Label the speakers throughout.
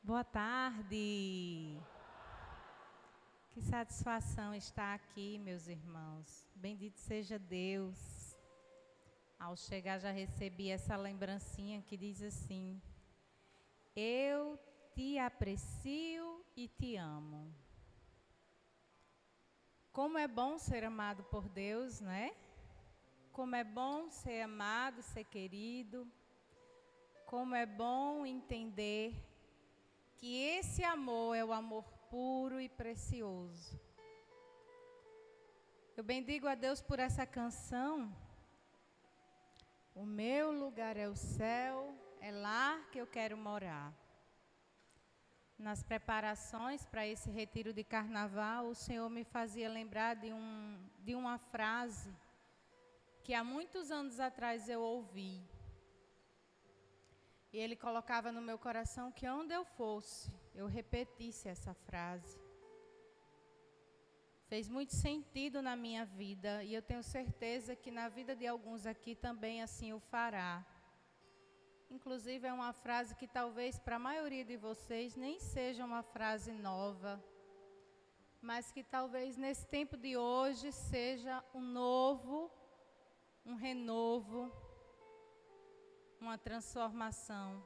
Speaker 1: Boa tarde. Que satisfação estar aqui, meus irmãos. Bendito seja Deus. Ao chegar já recebi essa lembrancinha que diz assim: eu te aprecio e te amo. Como é bom ser amado por Deus, né? Como é bom ser amado, ser querido. Como é bom entender que esse amor é o amor puro e precioso. Eu bendigo a Deus por essa canção. O meu lugar é o céu, é lá que eu quero morar. Nas preparações para esse retiro de carnaval, o Senhor me fazia lembrar de uma frase que há muitos anos atrás eu ouvi. E Ele colocava no meu coração que onde eu fosse, eu repetisse essa frase. Fez muito sentido na minha vida e eu tenho certeza que na vida de alguns aqui também assim o fará. Inclusive é uma frase que talvez para a maioria de vocês nem seja uma frase nova, mas que talvez nesse tempo de hoje seja um novo, um renovo, uma transformação,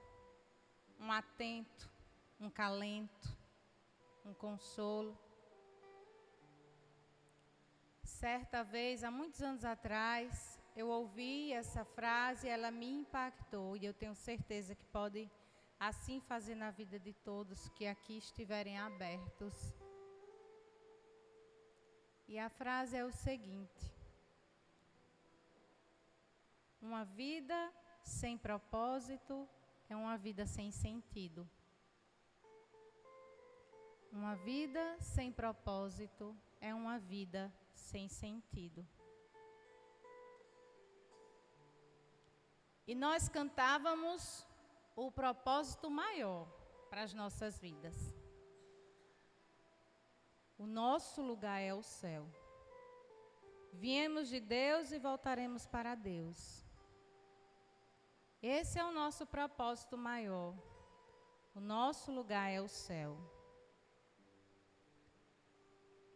Speaker 1: um atento, um calento, um consolo. Certa vez, há muitos anos atrás, eu ouvi essa frase e ela me impactou. E eu tenho certeza que pode assim fazer na vida de todos que aqui estiverem abertos. E a frase é o seguinte: uma vida sem propósito é uma vida sem sentido. Uma vida sem propósito é uma vida sem sentido. E nós cantávamos o propósito maior para as nossas vidas. O nosso lugar é o céu. Viemos de Deus e voltaremos para Deus. Esse é o nosso propósito maior. O nosso lugar é o céu.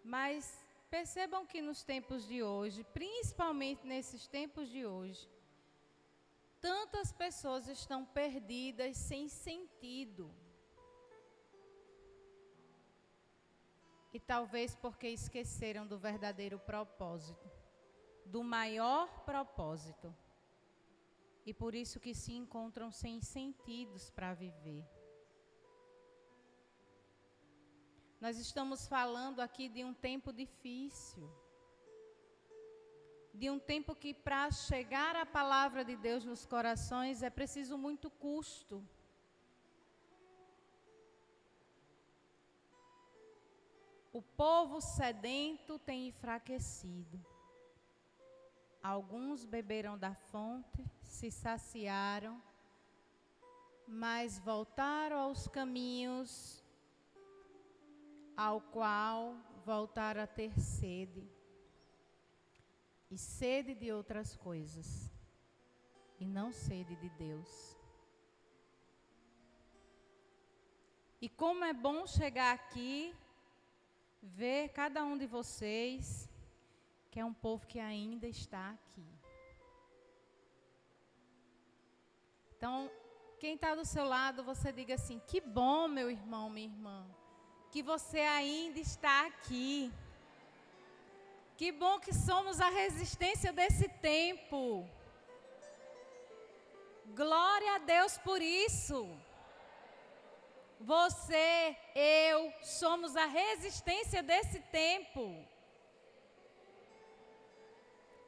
Speaker 1: Mas percebam que nos tempos de hoje, principalmente nesses tempos de hoje, tantas pessoas estão perdidas sem sentido. E talvez porque esqueceram do verdadeiro propósito, do maior propósito. E por isso que se encontram sem sentidos para viver. Nós estamos falando aqui de um tempo difícil. De um tempo que para chegar a palavra de Deus nos corações é preciso muito custo. O povo sedento tem enfraquecido. Alguns beberam da fonte, se saciaram, mas voltaram aos caminhos ao qual voltaram a ter sede. E sede de outras coisas, e não sede de Deus. E como é bom chegar aqui, ver cada um de vocês, que é um povo que ainda está aqui. Então, quem está do seu lado, você diga assim: que bom, meu irmão, minha irmã, que você ainda está aqui. Que bom que somos a resistência desse tempo. Glória a Deus por isso. Você, eu, somos a resistência desse tempo.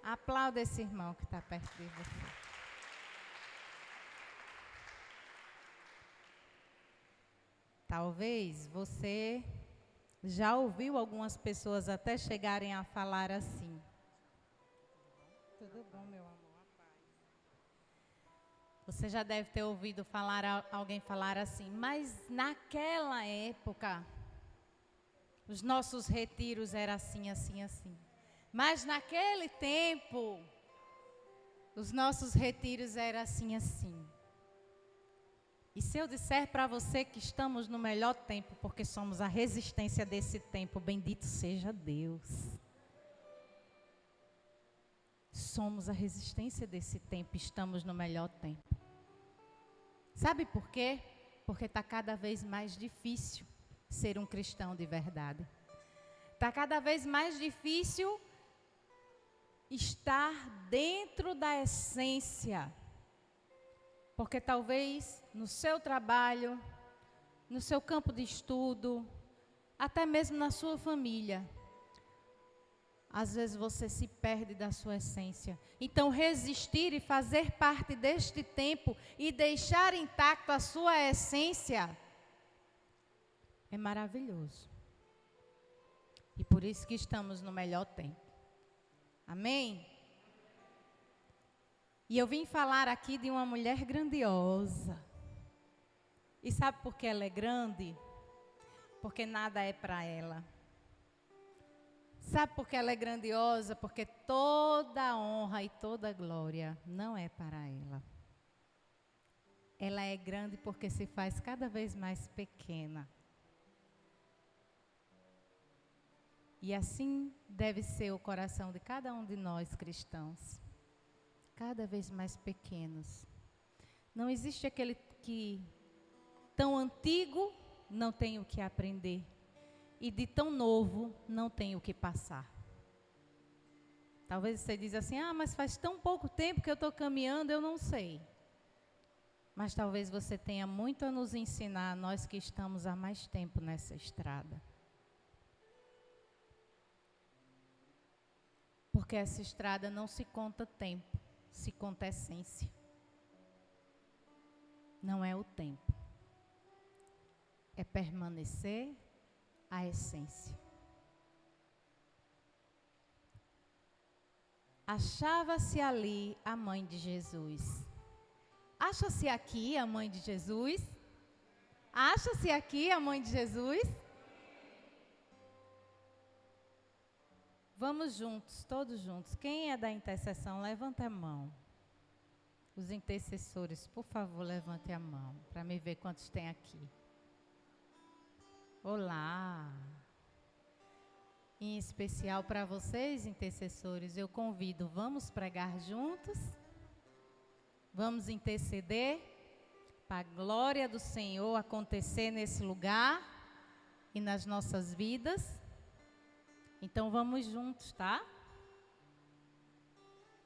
Speaker 1: Aplauda esse irmão que está perto de você. Talvez você já ouviu algumas pessoas até chegarem a falar assim: tudo bom, meu amor, a paz. Você já deve ter ouvido alguém falar assim: mas naquela época, os nossos retiros eram assim, assim, assim. Mas naquele tempo, os nossos retiros eram assim, assim. E se eu disser para você que estamos no melhor tempo, porque somos a resistência desse tempo, bendito seja Deus. Somos a resistência desse tempo, estamos no melhor tempo. Sabe por quê? Porque está cada vez mais difícil ser um cristão de verdade. Está cada vez mais difícil estar dentro da essência. Porque talvez no seu trabalho, no seu campo de estudo, até mesmo na sua família, às vezes você se perde da sua essência. Então resistir e fazer parte deste tempo e deixar intacto a sua essência é maravilhoso. E por isso que estamos no melhor tempo. Amém? E eu vim falar aqui de uma mulher grandiosa. E sabe por que ela é grande? Porque nada é para ela. Sabe por que ela é grandiosa? Porque toda a honra e toda a glória não é para ela. Ela é grande porque se faz cada vez mais pequena. E assim deve ser o coração de cada um de nós cristãos. Cada vez mais pequenos. Não existe aquele que tão antigo não tem o que aprender. E de tão novo não tem o que passar. Talvez você diz assim, mas faz tão pouco tempo que eu estou caminhando, eu não sei. Mas talvez você tenha muito a nos ensinar, nós que estamos há mais tempo nessa estrada. Porque essa estrada não se conta tempo, se conta essência. Não é o tempo. É permanecer a essência. Achava-se ali a mãe de Jesus. Acha-se aqui a mãe de Jesus? Acha-se aqui a mãe de Jesus? Vamos juntos, todos juntos. Quem é da intercessão, levanta a mão. Os intercessores, por favor, levante a mão, para me ver quantos tem aqui. Olá! Em especial para vocês, intercessores, eu convido, vamos pregar juntos? Vamos interceder para a glória do Senhor acontecer nesse lugar e nas nossas vidas? Então vamos juntos, tá?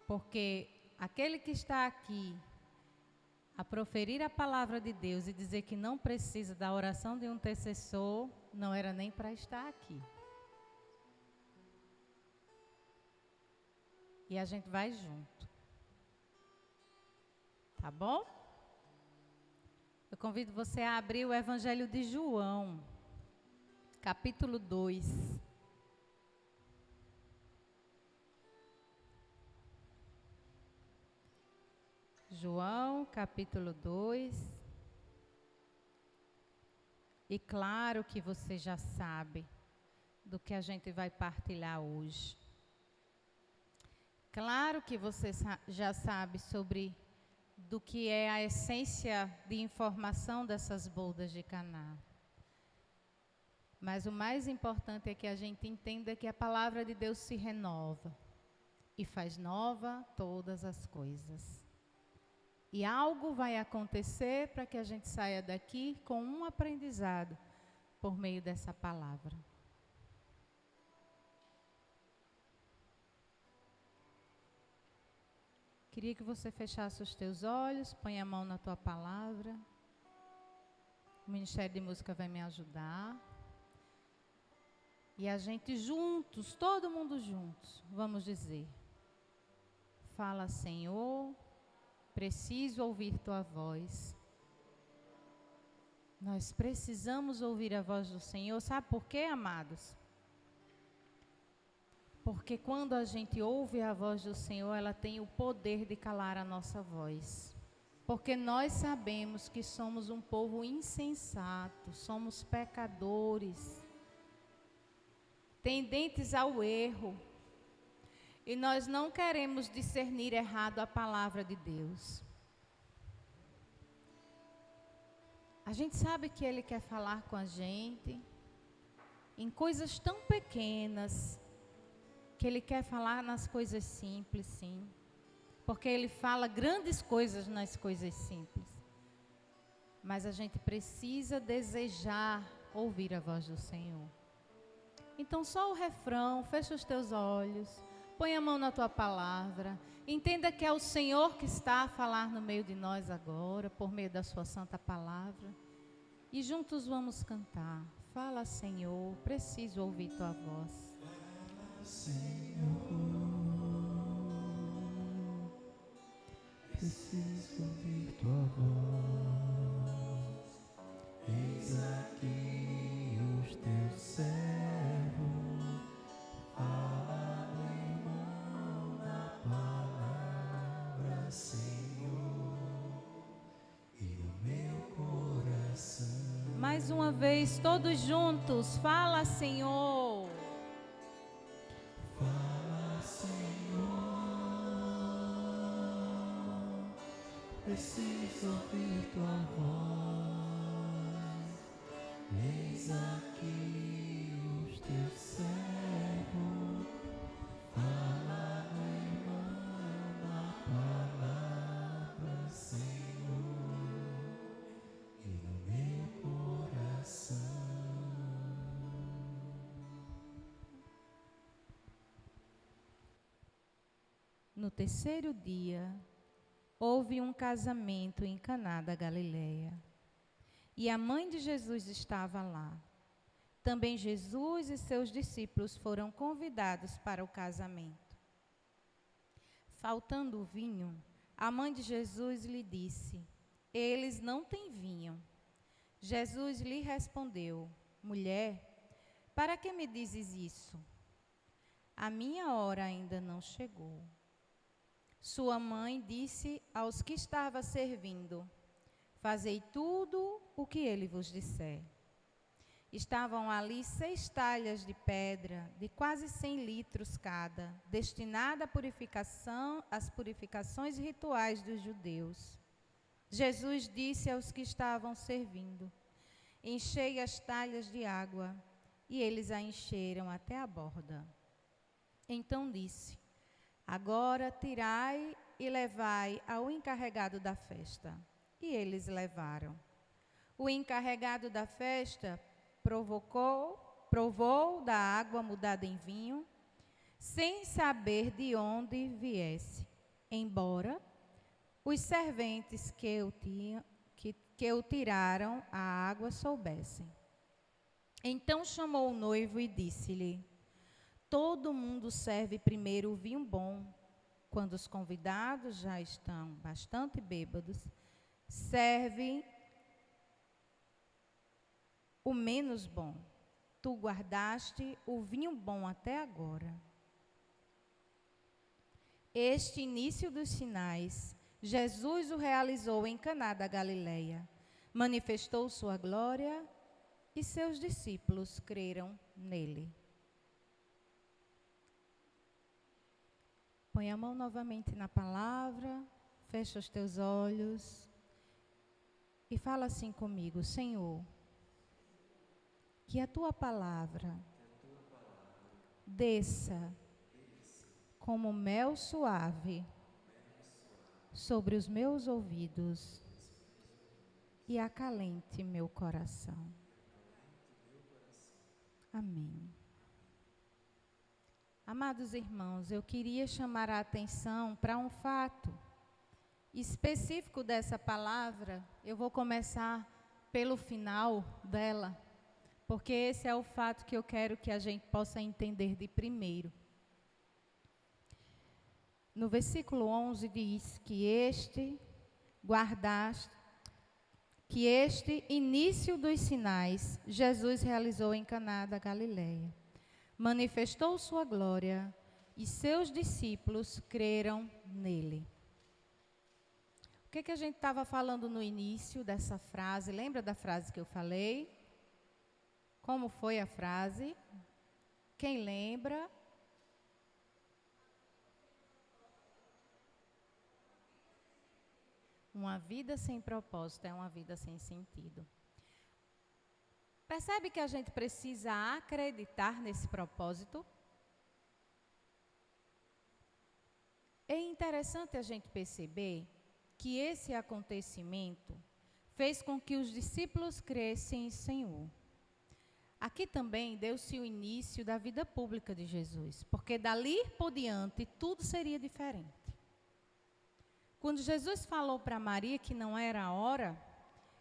Speaker 1: Porque aquele que está aqui a proferir a palavra de Deus e dizer que não precisa da oração de um intercessor, não era nem para estar aqui. E a gente vai junto. Tá bom? Eu convido você a abrir o Evangelho de João, capítulo 2. João, capítulo 2. E claro que você já sabe do que a gente vai partilhar hoje. Claro que você já sabe sobre do que é a essência de informação dessas bodas de Caná. Mas o mais importante é que a gente entenda que a palavra de Deus se renova e faz nova todas as coisas. E algo vai acontecer para que a gente saia daqui com um aprendizado por meio dessa palavra. Queria que você fechasse os teus olhos, põe a mão na tua palavra. O Ministério de Música vai me ajudar. E a gente juntos, todo mundo juntos, vamos dizer: fala, Senhor, preciso ouvir tua voz. Nós precisamos ouvir a voz do Senhor. Sabe por quê, amados? Porque quando a gente ouve a voz do Senhor, ela tem o poder de calar a nossa voz. Porque nós sabemos que somos um povo insensato, somos pecadores, tendentes ao erro. E nós não queremos discernir errado a palavra de Deus. A gente sabe que Ele quer falar com a gente em coisas tão pequenas, que Ele quer falar nas coisas simples, sim. Porque Ele fala grandes coisas nas coisas simples. Mas a gente precisa desejar ouvir a voz do Senhor. Então só o refrão, fecha os teus olhos, põe a mão na tua palavra, entenda que é o Senhor que está a falar no meio de nós agora, por meio da sua santa palavra. E juntos vamos cantar. Fala, Senhor, preciso ouvir tua voz.
Speaker 2: Fala, Senhor, preciso ouvir tua voz. Eis aqui os teus servos, fala, meu irmão, na palavra, Senhor, e no meu coração.
Speaker 1: Mais uma vez, todos juntos, fala, Senhor.
Speaker 2: Fala, Senhor, preciso ouvir tua voz. Eis aqui os teus servos, fala, meu irmão, na palavra, Senhor, e no meu coração.
Speaker 1: No terceiro dia, houve um casamento em Caná da Galileia. E a mãe de Jesus estava lá. Também Jesus e seus discípulos foram convidados para o casamento. Faltando o vinho, a mãe de Jesus lhe disse: eles não têm vinho. Jesus lhe respondeu: mulher, para que me dizes isso? A minha hora ainda não chegou. Sua mãe disse aos que estava servindo: fazei tudo o que ele vos disser. Estavam ali 6 talhas de pedra, de quase 100 litros cada, destinada às purificações rituais dos judeus. Jesus disse aos que estavam servindo: enchei as talhas de água, e eles a encheram até a borda. Então disse: agora tirai e levai ao encarregado da festa. E eles levaram. O encarregado da festa provou da água mudada em vinho, sem saber de onde viesse, embora os serventes que o tiraram a água soubessem. Então chamou o noivo e disse-lhe: todo mundo serve primeiro o vinho bom. Quando os convidados já estão bastante bêbados, serve o menos bom. Tu guardaste o vinho bom até agora. Este início dos sinais, Jesus o realizou em Caná da Galileia. Manifestou sua glória e seus discípulos creram nele. Põe a mão novamente na palavra, fecha os teus olhos e fala assim comigo: Senhor, que a tua palavra desça como mel suave sobre os meus ouvidos e acalente meu coração. Amém. Amados irmãos, eu queria chamar a atenção para um fato específico dessa palavra. Eu vou começar pelo final dela, porque esse é o fato que eu quero que a gente possa entender de primeiro. No versículo 11 diz que este início dos sinais Jesus realizou em Caná da Galileia. Manifestou sua glória e seus discípulos creram nele. O que a gente estava falando no início dessa frase? Lembra da frase que eu falei? Como foi a frase? Quem lembra? Uma vida sem propósito é uma vida sem sentido. Percebe que a gente precisa acreditar nesse propósito? É interessante a gente perceber que esse acontecimento fez com que os discípulos crescem em Senhor. Aqui também deu-se o início da vida pública de Jesus, porque dali por diante tudo seria diferente. Quando Jesus falou para Maria que não era a hora,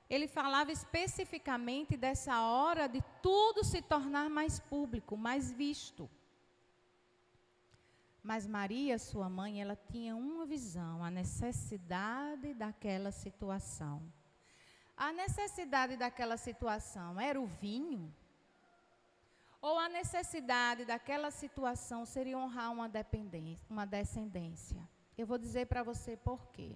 Speaker 1: ele falava especificamente dessa hora de tudo se tornar mais público, mais visto. Mas Maria, sua mãe, ela tinha uma visão, a necessidade daquela situação. A necessidade daquela situação era o vinho? Ou a necessidade daquela situação seria honrar uma descendência? Eu vou dizer para você por quê.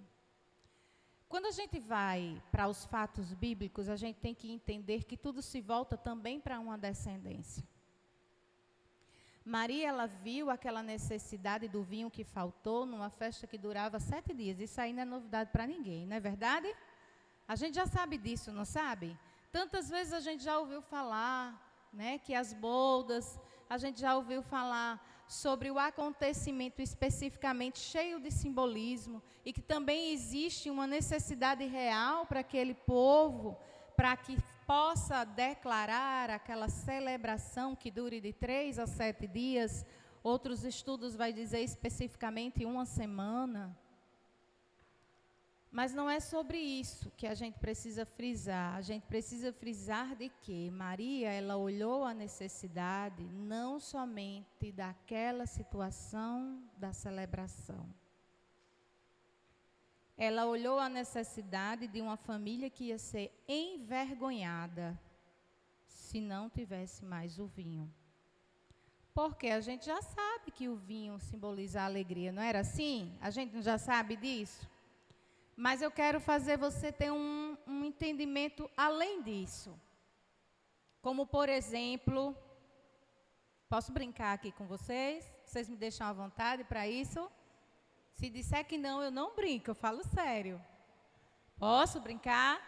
Speaker 1: Quando a gente vai para os fatos bíblicos, a gente tem que entender que tudo se volta também para uma descendência. Maria, ela viu aquela necessidade do vinho que faltou numa festa que durava 7 dias. Isso aí não é novidade para ninguém, não é verdade? A gente já sabe disso, não sabe? Tantas vezes a gente já ouviu falar, né, que as bodas, a gente já ouviu falar sobre o acontecimento especificamente cheio de simbolismo e que também existe uma necessidade real para aquele povo, para que possa declarar aquela celebração que dure de 3 a 7 dias. Outros estudos vai dizer especificamente 1 semana. Mas não é sobre isso que a gente precisa frisar. A gente precisa frisar de que Maria, ela olhou a necessidade não somente daquela situação da celebração. Ela olhou a necessidade de uma família que ia ser envergonhada se não tivesse mais o vinho. Porque a gente já sabe que o vinho simboliza a alegria, não era assim? A gente já sabe disso? Mas eu quero fazer você ter um entendimento além disso. Como, por exemplo, posso brincar aqui com vocês? Vocês me deixam à vontade para isso? Se disser que não, eu não brinco, eu falo sério. Posso brincar?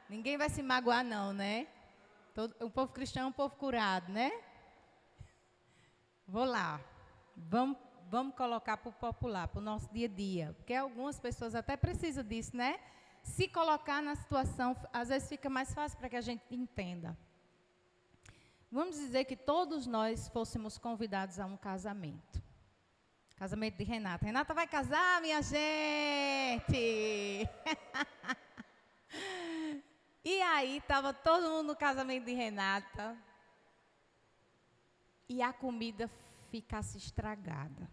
Speaker 1: Ninguém vai se magoar não, né? O povo cristão é um povo curado, né? Vou lá. Vamos colocar para o popular, para o nosso dia a dia. Porque algumas pessoas até precisam disso, né? Se colocar na situação, às vezes fica mais fácil para que a gente entenda. Vamos dizer que todos nós fôssemos convidados a um casamento. Casamento de Renata. Renata vai casar, minha gente! E aí, estava todo mundo no casamento de Renata. E a comida ficasse estragada.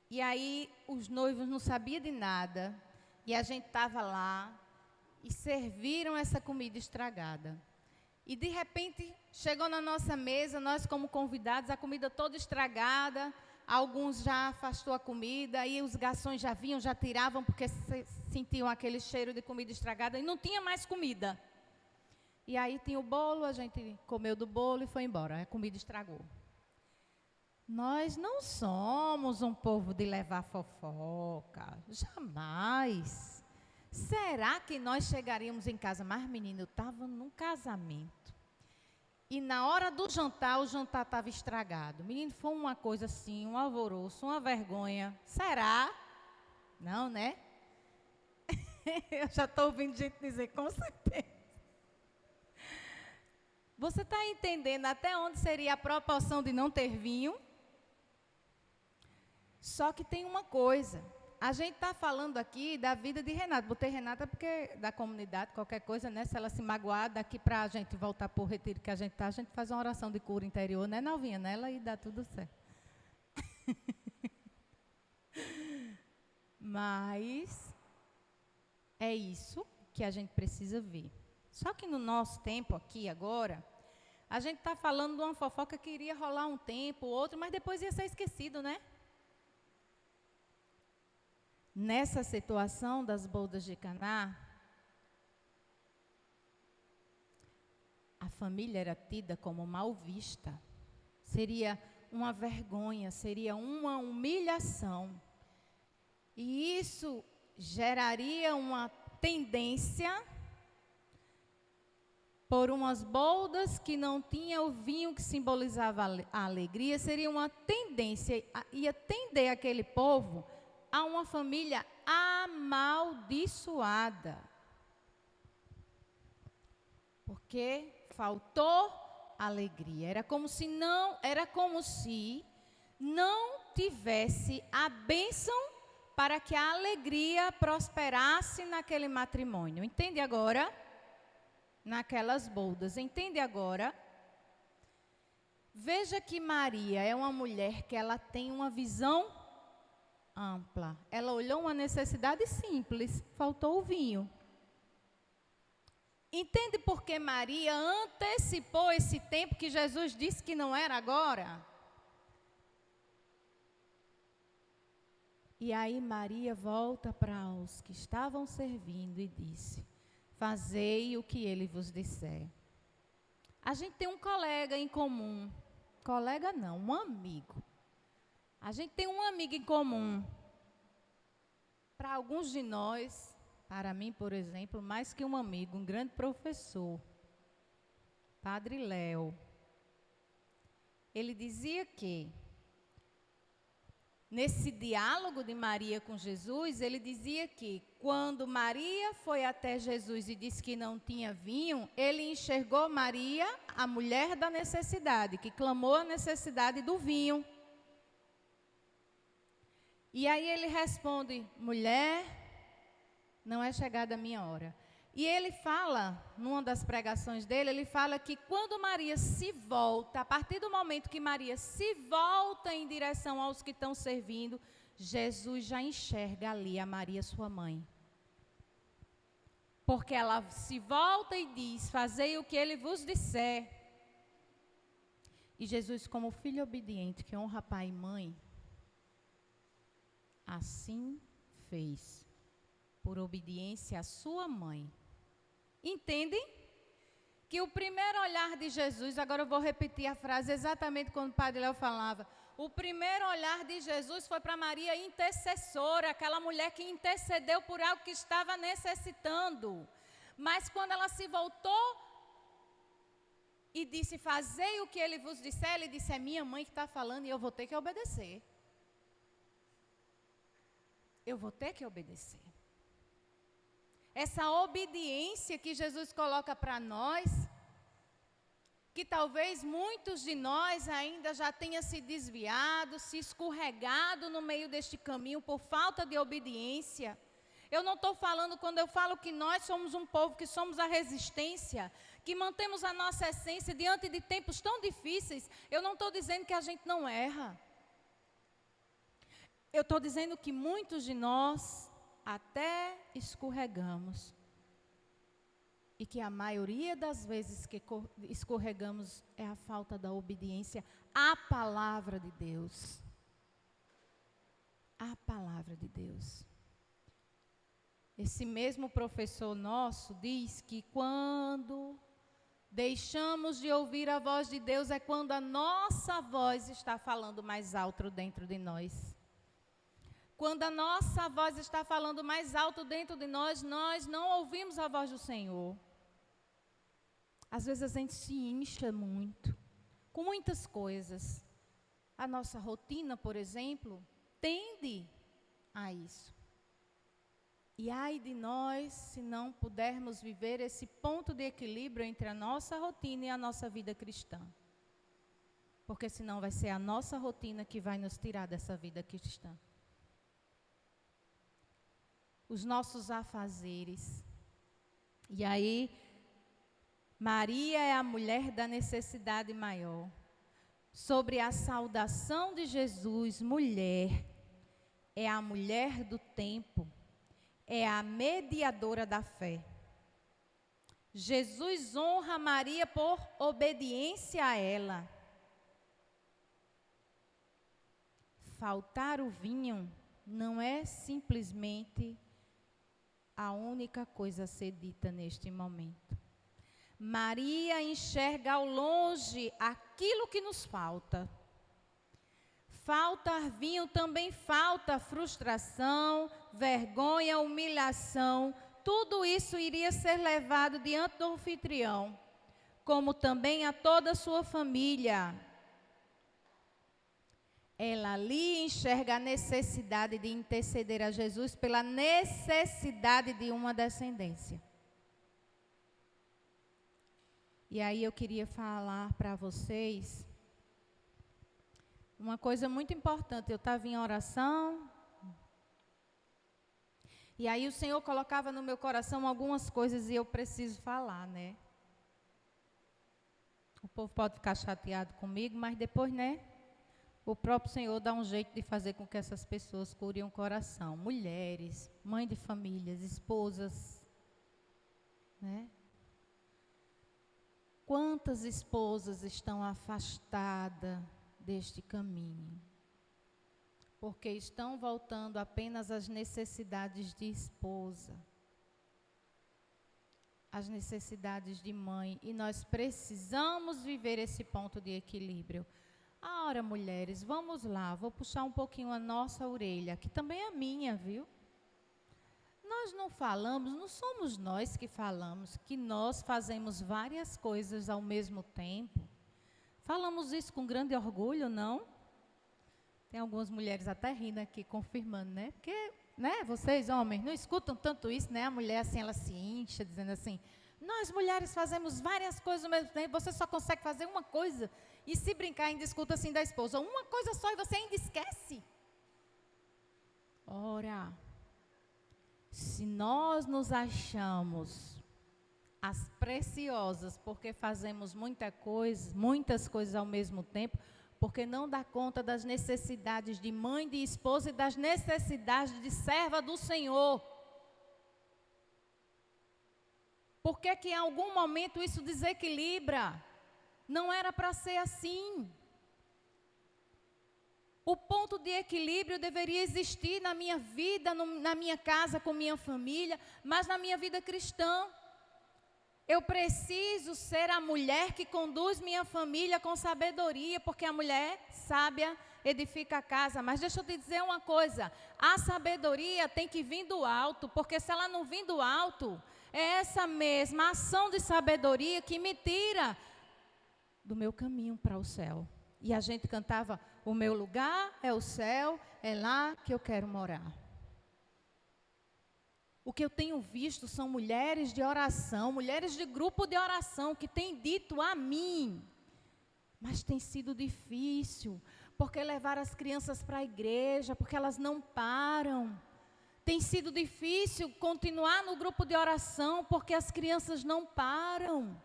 Speaker 1: E aí, os noivos não sabiam de nada. E a gente estava lá e serviram essa comida estragada. E, de repente, chegou na nossa mesa, nós como convidados, a comida toda estragada. Alguns já afastou a comida, e os garçons já vinham, já tiravam, porque sentiam aquele cheiro de comida estragada, e não tinha mais comida. E aí tinha o bolo, a gente comeu do bolo e foi embora, a comida estragou. Nós não somos um povo de levar fofoca, jamais. Será que nós chegaríamos em casa? Mas, menino, eu estava num casamento. E na hora do jantar, o jantar estava estragado. Menino, foi uma coisa assim, um alvoroço, uma vergonha. Será? Não, né? Eu já estou ouvindo gente dizer, com certeza. Você está entendendo até onde seria a proporção de não ter vinho? Só que tem uma coisa. A gente está falando aqui da vida de Renata. Botei Renata porque da comunidade, qualquer coisa, né? Se ela se magoar, daqui para a gente voltar para o retiro que a gente está, a gente faz uma oração de cura interior, né, Nalvinha? Nela e dá tudo certo. Mas é isso que a gente precisa ver. Só que no nosso tempo aqui agora, a gente está falando de uma fofoca que iria rolar um tempo, outro, mas depois ia ser esquecido, né? Nessa situação das bodas de Caná, a família era tida como mal vista. Seria uma vergonha, seria uma humilhação. E isso geraria uma tendência por umas boldas que não tinham o vinho que simbolizava a alegria, seria uma tendência, ia tender aquele povo a uma família amaldiçoada. Porque faltou alegria. Era como se não tivesse a bênção para que a alegria prosperasse naquele matrimônio. Entende agora? Naquelas boldas. Entende agora? Veja que Maria é uma mulher que ela tem uma visão ampla. Ela olhou uma necessidade simples, faltou o vinho. Entende por que Maria antecipou esse tempo que Jesus disse que não era agora? E aí Maria volta para os que estavam servindo e disse: fazei o que ele vos disser. A gente tem um colega em comum. Colega não, um amigo. A gente tem um amigo em comum. Para alguns de nós, para mim, por exemplo, mais que um amigo, um grande professor, Padre Léo. Ele dizia que, nesse diálogo de Maria com Jesus, ele dizia que quando Maria foi até Jesus e disse que não tinha vinho, ele enxergou Maria, a mulher da necessidade, que clamou a necessidade do vinho. E aí ele responde: mulher, não é chegada a minha hora. E ele fala, numa das pregações dele, ele fala que quando Maria se volta, a partir do momento que Maria se volta em direção aos que estão servindo, Jesus já enxerga ali a Maria, sua mãe. Porque ela se volta e diz: fazei o que ele vos disser. E Jesus, como filho obediente, que honra pai e mãe, assim fez, por obediência à sua mãe. Entendem? Que o primeiro olhar de Jesus, agora eu vou repetir a frase exatamente quando o Padre Léo falava. O primeiro olhar de Jesus foi para Maria intercessora, aquela mulher que intercedeu por algo que estava necessitando. Mas quando ela se voltou e disse: fazei o que ele vos disser, ele disse: é minha mãe que está falando e eu vou ter que obedecer. Eu vou ter que obedecer. Essa obediência que Jesus coloca para nós, que talvez muitos de nós ainda já tenha se desviado, se escorregado no meio deste caminho por falta de obediência. Eu não estou falando, quando eu falo que nós somos um povo, que somos a resistência, que mantemos a nossa essência diante de tempos tão difíceis, eu não estou dizendo que a gente não erra. Eu estou dizendo que muitos de nós até escorregamos. E que a maioria das vezes que escorregamos é a falta da obediência à palavra de Deus. À palavra de Deus. Esse mesmo professor nosso diz que quando deixamos de ouvir a voz de Deus é quando a nossa voz está falando mais alto dentro de nós. Quando a nossa voz está falando mais alto dentro de nós, nós não ouvimos a voz do Senhor. Às vezes a gente se incha muito, com muitas coisas. A nossa rotina, por exemplo, tende a isso. E ai de nós se não pudermos viver esse ponto de equilíbrio entre a nossa rotina e a nossa vida cristã. Porque senão vai ser a nossa rotina que vai nos tirar dessa vida cristã. Os nossos afazeres. E aí, Maria é a mulher da necessidade maior. Sobre a saudação de Jesus, mulher, é a mulher do tempo, é a mediadora da fé. Jesus honra Maria por obediência a ela. Faltar o vinho não é simplesmente a única coisa a ser dita neste momento. Maria enxerga ao longe aquilo que nos falta. Faltar vinho também falta frustração, vergonha, humilhação. Tudo isso iria ser levado diante do anfitrião, como também a toda a sua família. Ela ali enxerga a necessidade de interceder a Jesus pela necessidade de uma descendência. E aí eu queria falar para vocês uma coisa muito importante. Eu estava em oração, e aí o Senhor colocava no meu coração algumas coisas e eu preciso falar, né? O povo pode ficar chateado comigo, mas depois, né? O próprio Senhor dá um jeito de fazer com que essas pessoas curem o coração. Mulheres, mães de famílias, esposas, né? Quantas esposas estão afastadas deste caminho? Porque estão voltando apenas às necessidades de esposa, às necessidades de mãe. E nós precisamos viver esse ponto de equilíbrio. Ora, mulheres, vamos lá, vou puxar um pouquinho a nossa orelha, que também é minha, viu? Nós não falamos, não somos nós que falamos, que nós fazemos várias coisas ao mesmo tempo. Falamos isso com grande orgulho, não? Tem algumas mulheres até rindo aqui, confirmando, né? Porque, né, vocês, homens, não escutam tanto isso, né? A mulher, assim, ela se incha, dizendo assim, nós mulheres fazemos várias coisas ao mesmo tempo, você só consegue fazer uma coisa. E se brincar, ainda escuta assim da esposa, uma coisa só e você ainda esquece. Ora, se nós nos achamos as preciosas porque fazemos muitas coisas ao mesmo tempo, porque não dá conta das necessidades de mãe, de esposa e das necessidades de serva do Senhor. Por que que em algum momento isso desequilibra? Não era para ser assim. O ponto de equilíbrio deveria existir na minha vida, na minha casa, com minha família, mas na minha vida cristã. Eu preciso ser a mulher que conduz minha família com sabedoria, porque a mulher sábia edifica a casa. Mas deixa eu te dizer uma coisa, a sabedoria tem que vir do alto, porque se ela não vir do alto, é essa mesma ação de sabedoria que me tira do meu caminho para o céu. E a gente cantava, o meu lugar é o céu, é lá que eu quero morar. O que eu tenho visto são mulheres de oração, mulheres de grupo de oração, que têm dito a mim, mas tem sido difícil, porque levar as crianças para a igreja, porque elas não param. Tem sido difícil continuar no grupo de oração, porque as crianças não param.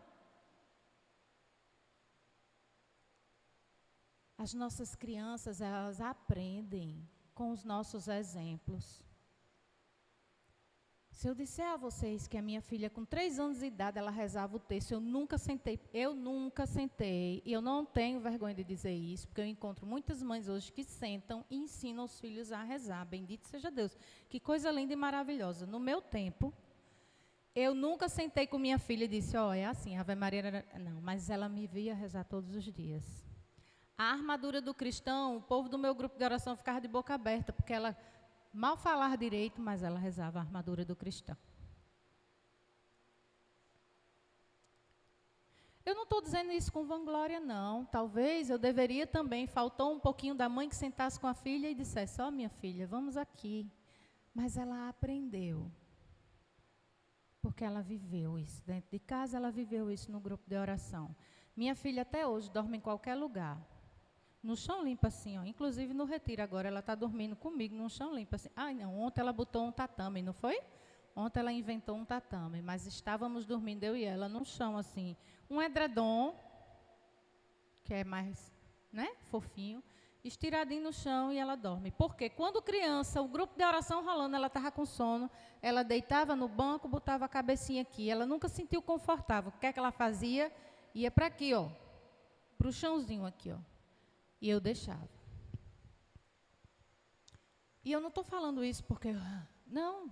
Speaker 1: As nossas crianças, elas aprendem com os nossos exemplos. Se eu disser a vocês que a minha filha, com 3 anos de idade, ela rezava o texto, eu nunca sentei, e eu não tenho vergonha de dizer isso, porque eu encontro muitas mães hoje que sentam e ensinam os filhos a rezar, bendito seja Deus. Que coisa linda e maravilhosa. No meu tempo, eu nunca sentei com minha filha e disse, é assim, Ave Maria, não, mas ela me via rezar todos os dias. A armadura do cristão, o povo do meu grupo de oração ficava de boca aberta, porque ela mal falava direito, mas ela rezava a armadura do cristão. Eu não estou dizendo isso com vanglória, não. Talvez eu deveria também, faltou um pouquinho da mãe que sentasse com a filha e dissesse, minha filha, vamos aqui. Mas ela aprendeu, porque ela viveu isso. Dentro de casa, ela viveu isso no grupo de oração. Minha filha até hoje dorme em qualquer lugar. No chão limpo assim, inclusive no retiro agora, ela está dormindo comigo no chão limpo assim. Não, ontem ela botou um tatame, não foi? Ontem ela inventou um tatame, mas estávamos dormindo, eu e ela, no chão assim. Um edredom, que é mais, né, fofinho, estiradinho no chão e ela dorme. Porque quando criança, o grupo de oração rolando, ela estava com sono, ela deitava no banco, botava a cabecinha aqui, ela nunca se sentiu confortável. O que é que ela fazia? Ia para aqui, para o chãozinho aqui, E eu deixava. E eu não estou falando isso porque... Não.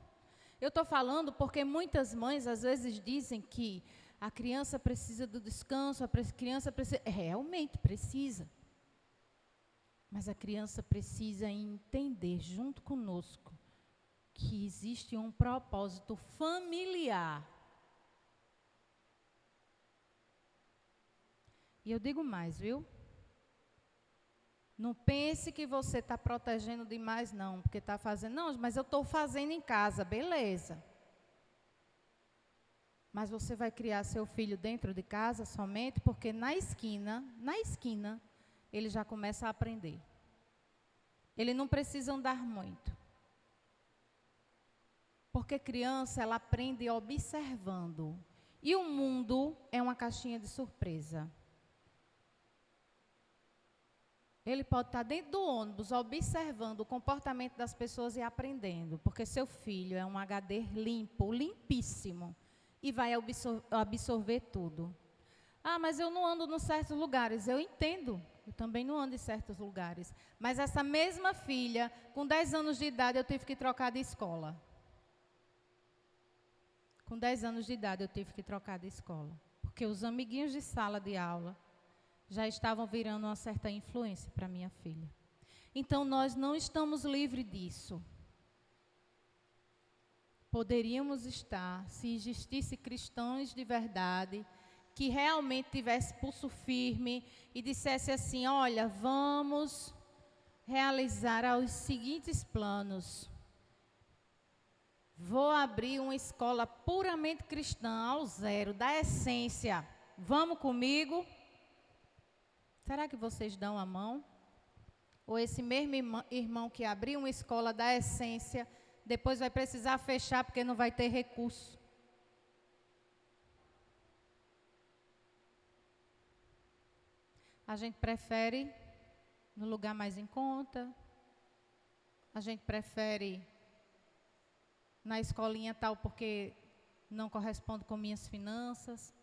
Speaker 1: Eu estou falando porque muitas mães, às vezes, dizem que a criança precisa do descanso, a criança precisa... Realmente precisa. Mas a criança precisa entender junto conosco que existe um propósito familiar. E eu digo mais, viu? Não pense que você está protegendo demais, não, porque está fazendo. Não, mas eu estou fazendo em casa, beleza. Mas você vai criar seu filho dentro de casa somente porque na esquina, ele já começa a aprender. Ele não precisa andar muito. Porque criança, ela aprende observando. E o mundo é uma caixinha de surpresa. Ele pode estar dentro do ônibus, observando o comportamento das pessoas e aprendendo. Porque seu filho é um HD limpo, limpíssimo. E vai absorver tudo. Ah, mas eu não ando em certos lugares. Eu entendo. Eu também não ando em certos lugares. Mas essa mesma filha, com 10 anos de idade, eu tive que trocar de escola. Com 10 anos de idade, eu tive que trocar de escola. Porque os amiguinhos de sala de aula já estavam virando uma certa influência para minha filha. Então, nós não estamos livres disso. Poderíamos estar, se existisse cristãos de verdade, que realmente tivesse pulso firme e dissesse assim, olha, vamos realizar os seguintes planos. Vou abrir uma escola puramente cristã, ao zero, da essência. Vamos comigo? Será que vocês dão a mão? Ou esse mesmo irmão que abriu uma escola da essência, depois vai precisar fechar porque não vai ter recurso? A gente prefere no lugar mais em conta. A gente prefere na escolinha tal porque não corresponde com minhas finanças.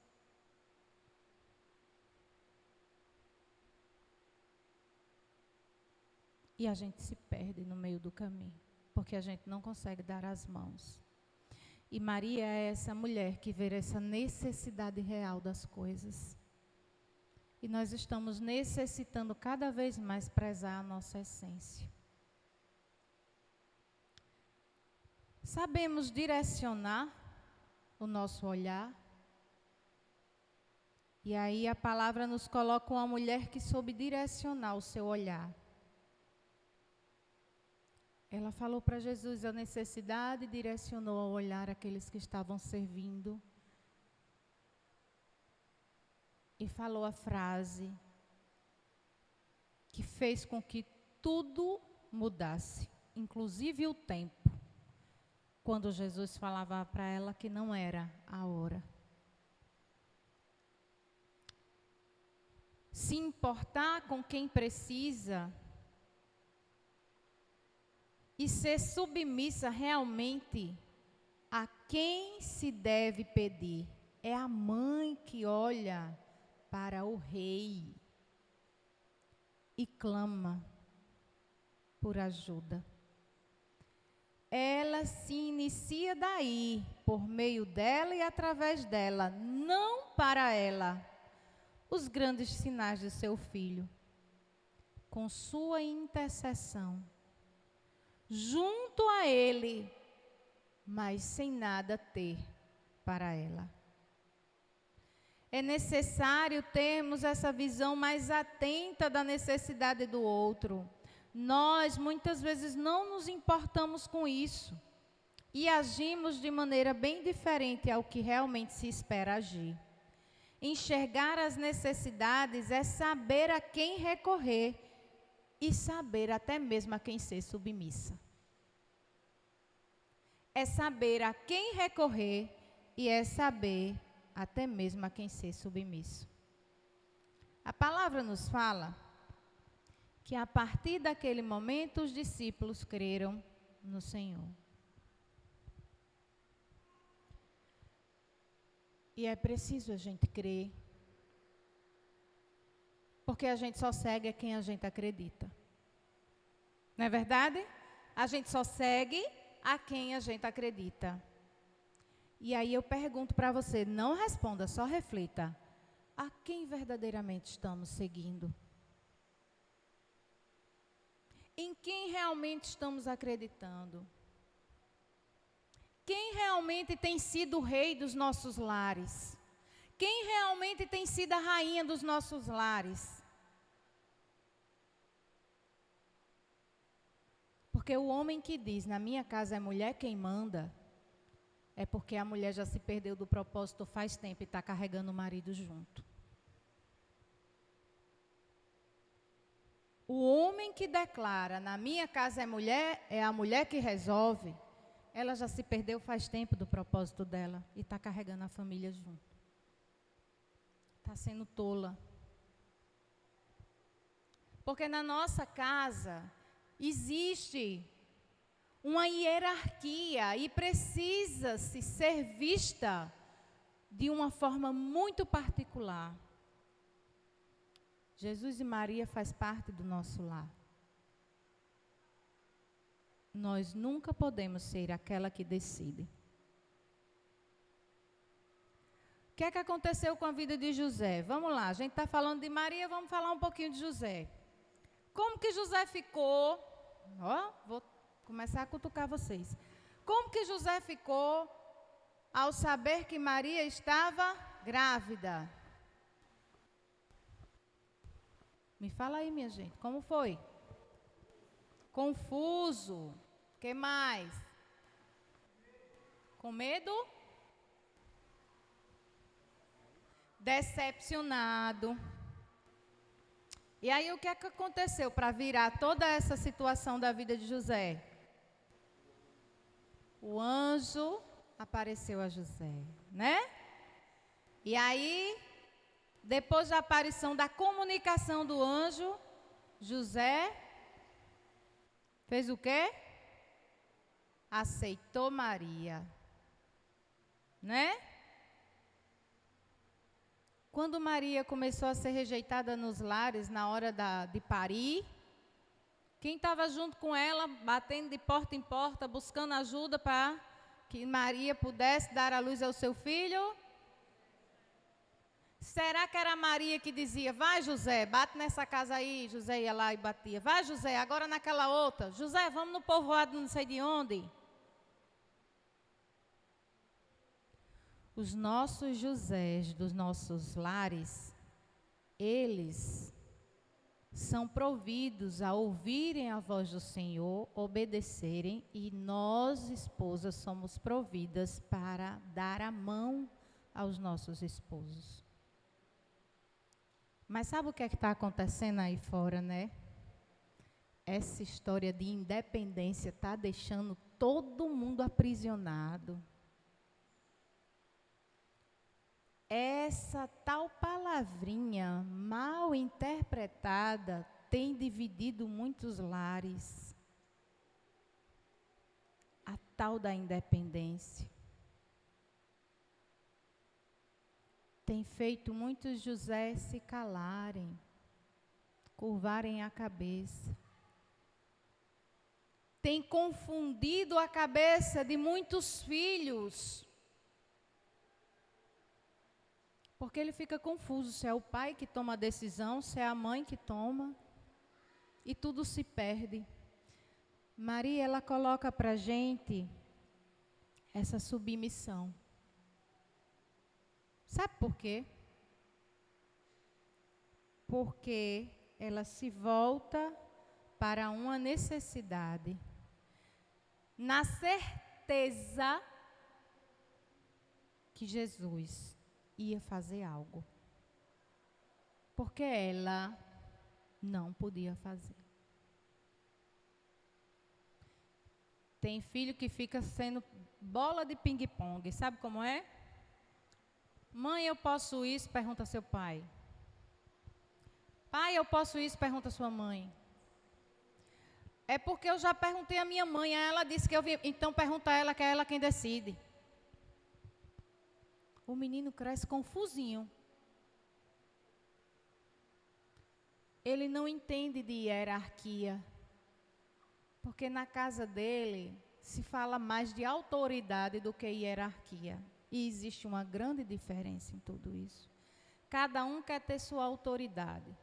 Speaker 1: E a gente se perde no meio do caminho, porque a gente não consegue dar as mãos. E Maria é essa mulher que vê essa necessidade real das coisas. E nós estamos necessitando cada vez mais prezar a nossa essência. Sabemos direcionar o nosso olhar. E aí a palavra nos coloca uma mulher que soube direcionar o seu olhar. Ela falou para Jesus a necessidade e direcionou ao olhar aqueles que estavam servindo. E falou a frase que fez com que tudo mudasse, inclusive o tempo, quando Jesus falava para ela que não era a hora. Se importar com quem precisa e ser submissa realmente a quem se deve pedir. É a mãe que olha para o rei e clama por ajuda. Ela se inicia daí, por meio dela e através dela, não para ela, os grandes sinais do seu filho, com sua intercessão, junto a ele, mas sem nada ter para ela. É necessário termos essa visão mais atenta da necessidade do outro. Nós, muitas vezes, não nos importamos com isso e agimos de maneira bem diferente ao que realmente se espera agir. Enxergar as necessidades é saber a quem recorrer e saber até mesmo a quem ser submissa. É saber a quem recorrer e é saber até mesmo a quem ser submisso. A palavra nos fala que a partir daquele momento os discípulos creram no Senhor. E é preciso a gente crer, porque a gente só segue a quem a gente acredita. Não é verdade? A gente só segue a quem a gente acredita. E aí eu pergunto para você, não responda, só reflita. A quem verdadeiramente estamos seguindo? Em quem realmente estamos acreditando? Quem realmente tem sido o rei dos nossos lares? Quem realmente tem sido a rainha dos nossos lares? Porque o homem que diz, na minha casa é mulher quem manda, é porque a mulher já se perdeu do propósito faz tempo e está carregando o marido junto. O homem que declara, na minha casa é a mulher que resolve, ela já se perdeu faz tempo do propósito dela e está carregando a família junto. Está sendo tola. Porque na nossa casa existe uma hierarquia e precisa-se ser vista de uma forma muito particular. Jesus e Maria faz parte do nosso lar. Nós nunca podemos ser aquela que decide. O que é que aconteceu com a vida de José? Vamos lá, a gente está falando de Maria, vamos falar um pouquinho de José. Como que José ficou? Vou começar a cutucar vocês. Como que José ficou ao saber que Maria estava grávida? Me fala aí, minha gente, como foi? Confuso. O que mais? Com medo? Decepcionado. E aí o que é que aconteceu para virar toda essa situação da vida de José? O anjo apareceu a José, né? E aí, depois da aparição da comunicação do anjo, José fez o quê? Aceitou Maria, né? Quando Maria começou a ser rejeitada nos lares na hora de parir, quem estava junto com ela, batendo de porta em porta, buscando ajuda para que Maria pudesse dar à luz ao seu filho? Será que era Maria que dizia, vai José, bate nessa casa aí? José ia lá e batia. Vai José, agora naquela outra. José, vamos no povoado não sei de onde. Os nossos Josés dos nossos lares, eles são providos a ouvirem a voz do Senhor, obedecerem, e nós, esposas, somos providas para dar a mão aos nossos esposos. Mas sabe o que é que está acontecendo aí fora, né? Essa história de independência está deixando todo mundo aprisionado. Essa tal palavrinha mal interpretada tem dividido muitos lares. A tal da independência. Tem feito muitos José se calarem, curvarem a cabeça. Tem confundido a cabeça de muitos filhos. Porque ele fica confuso se é o pai que toma a decisão, se é a mãe que toma, e tudo se perde. Maria, ela coloca para a gente essa submissão. Sabe por quê? Porque ela se volta para uma necessidade, na certeza que Jesus ia fazer algo, porque ela não podia fazer. Tem filho que fica sendo bola de ping-pong, sabe como é? Mãe, eu posso isso? Pergunta seu pai. Pai, eu posso isso? Pergunta sua mãe. É porque eu já perguntei à minha mãe, ela disse que eu vim, então pergunta a ela, que é ela quem decide. O menino cresce confusinho. Ele não entende de hierarquia. Porque na casa dele se fala mais de autoridade do que hierarquia. E existe uma grande diferença em tudo isso. Cada um quer ter sua autoridade.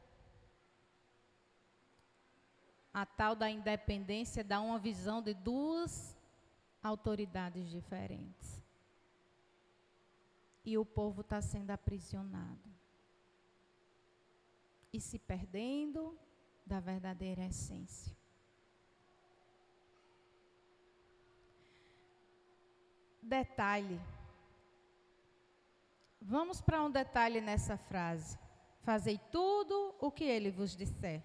Speaker 1: a tal da independência dá uma visão de duas autoridades diferentes. E o povo está sendo aprisionado e se perdendo da verdadeira essência. Detalhe. Vamos para um detalhe nessa frase. Fazei tudo o que ele vos disser.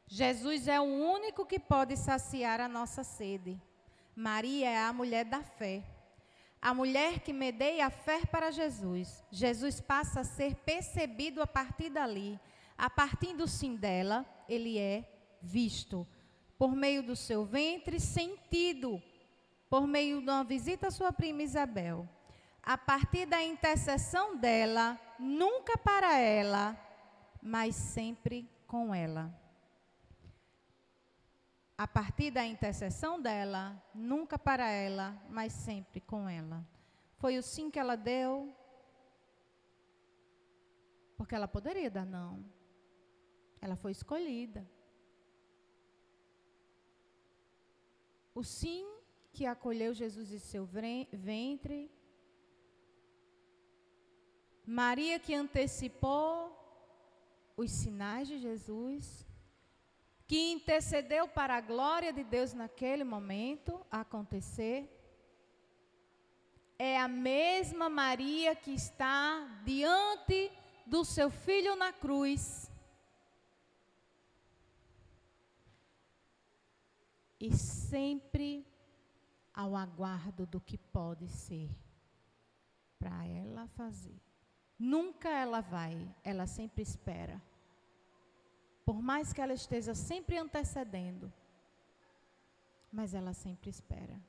Speaker 1: Jesus é o único que pode saciar a nossa sede. Maria é a mulher da fé. A mulher que medeia a fé para Jesus. Jesus passa a ser percebido a partir dali. A partir do sim dela, ele é visto. Por meio do seu ventre, sentido. Por meio de uma visita à sua prima Isabel. A partir da intercessão dela, nunca para ela, mas sempre com ela. A partir da intercessão dela, nunca para ela, mas sempre com ela. Foi o sim que ela deu, porque ela poderia dar não. Ela foi escolhida. O sim que acolheu Jesus em seu ventre. Maria que antecipou os sinais de Jesus, que intercedeu para a glória de Deus naquele momento acontecer, é a mesma Maria que está diante do seu filho na cruz. E sempre ao aguardo do que pode ser para ela fazer. Nunca ela vai, ela sempre espera. Por mais que ela esteja sempre antecedendo, mas ela sempre espera.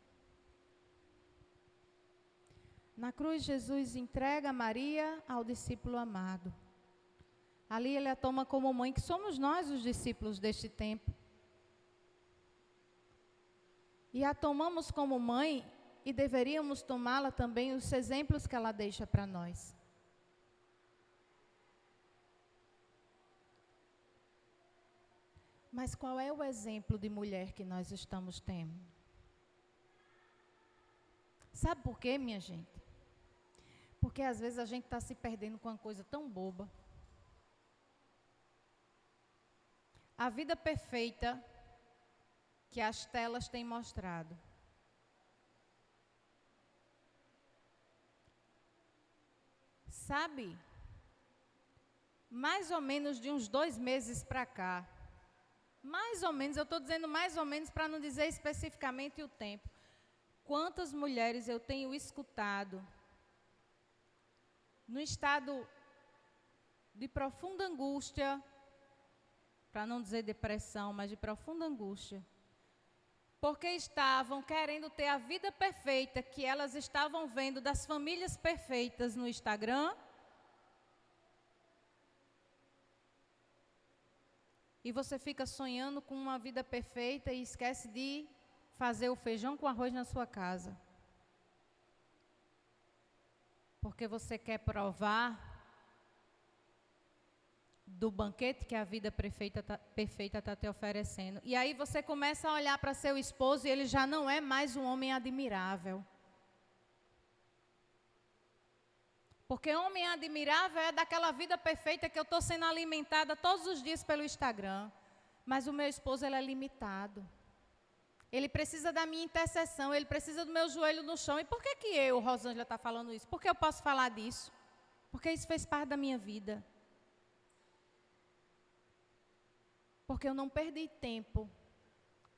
Speaker 1: Na cruz, Jesus entrega Maria ao discípulo amado. Ali ele a toma como mãe, que somos nós os discípulos deste tempo. E a tomamos como mãe e deveríamos tomá-la também os exemplos que ela deixa para nós. Mas qual é o exemplo de mulher que nós estamos tendo? Sabe por quê, minha gente? Porque às vezes a gente está se perdendo com uma coisa tão boba. A vida perfeita que as telas têm mostrado. Sabe, mais ou menos de uns 2 meses para cá, mais ou menos, eu estou dizendo mais ou menos para não dizer especificamente o tempo. Quantas mulheres eu tenho escutado no estado de profunda angústia, para não dizer depressão, mas de profunda angústia, porque estavam querendo ter a vida perfeita que elas estavam vendo das famílias perfeitas no Instagram. E você fica sonhando com uma vida perfeita e esquece de fazer o feijão com arroz na sua casa. Porque você quer provar do banquete que a vida perfeita está te oferecendo. E aí você começa a olhar para seu esposo e ele já não é mais um homem admirável. Porque homem admirável é daquela vida perfeita que eu estou sendo alimentada todos os dias pelo Instagram. Mas o meu esposo, ele é limitado. Ele precisa da minha intercessão, ele precisa do meu joelho no chão. E por que eu, Rosângela, está falando isso? Porque eu posso falar disso? Porque isso fez parte da minha vida. Porque eu não perdi tempo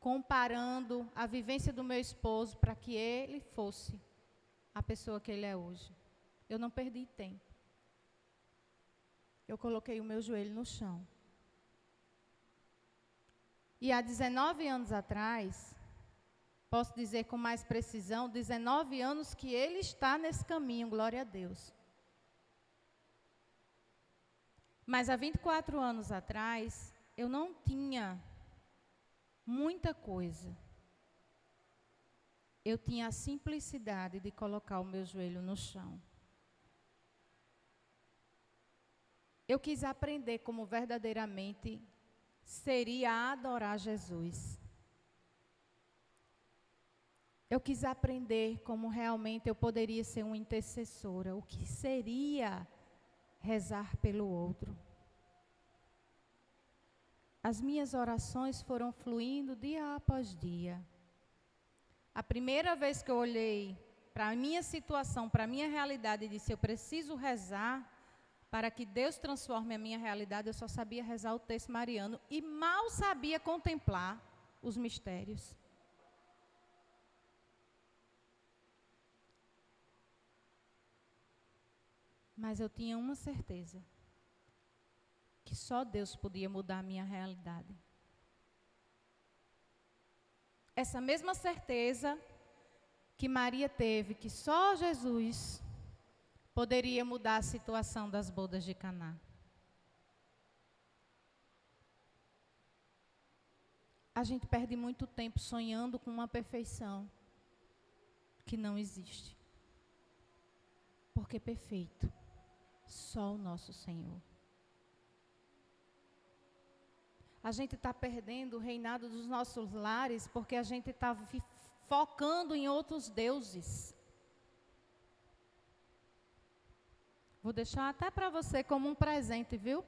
Speaker 1: comparando a vivência do meu esposo para que ele fosse a pessoa que ele é hoje. Eu não perdi tempo. Eu coloquei o meu joelho no chão. E há 19 anos atrás, posso dizer com mais precisão, 19 anos que ele está nesse caminho, glória a Deus. Mas há 24 anos atrás, eu não tinha muita coisa. Eu tinha a simplicidade de colocar o meu joelho no chão. Eu quis aprender como verdadeiramente seria adorar Jesus. Eu quis aprender como realmente eu poderia ser uma intercessora, o que seria rezar pelo outro. As minhas orações foram fluindo dia após dia. A primeira vez que eu olhei para a minha situação, para a minha realidade, e disse, eu preciso rezar para que Deus transforme a minha realidade, eu só sabia rezar o texto mariano e mal sabia contemplar os mistérios. Mas eu tinha uma certeza, que só Deus podia mudar a minha realidade. Essa mesma certeza que Maria teve, que só Jesus poderia mudar a situação das bodas de Caná. A gente perde muito tempo sonhando com uma perfeição que não existe. Porque perfeito, só o nosso Senhor. A gente está perdendo o reinado dos nossos lares porque a gente está focando em outros deuses. Vou deixar até para você como um presente, viu?